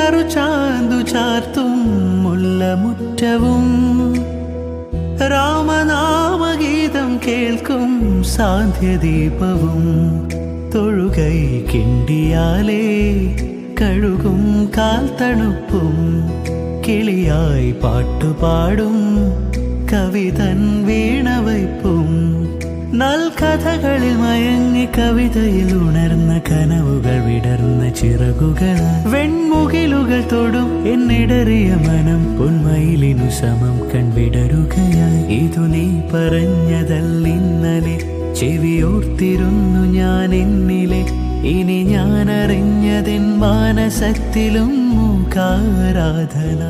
നറുചാന്തു ചാർത്തും മുല്ലമുറ്റവും രാമനാമഗീതം കേൾക്കും സാന്ധ്യദീപവും തൊഴുകൈ കിണ്ടിയാലേ കഴുകും കാൽ തണുപ്പും കിളിയായി പാട്ടുപാടും കവിതൻ വീണവയ്പ്പും നൽകഥകളിൽ മയങ്ങി കവിതയിൽ ഉണർന്ന കനവുകൾ വിടർന്ന ചിറകുകൾ വെൺമുകിലുകൾ തൊടും എന്നിടറിയ മനം പൊന്മയിലിനു സമം കൺവിടരുകയായി ഇതു നീ പറഞ്ഞതല്ലിന്നലെ ചെവിയോർത്തിരുന്നു ഞാൻ എന്നിലെ ഇനി ഞാൻ അറിഞ്ഞതിൻ മാനസത്തിലും മൂകാരാധന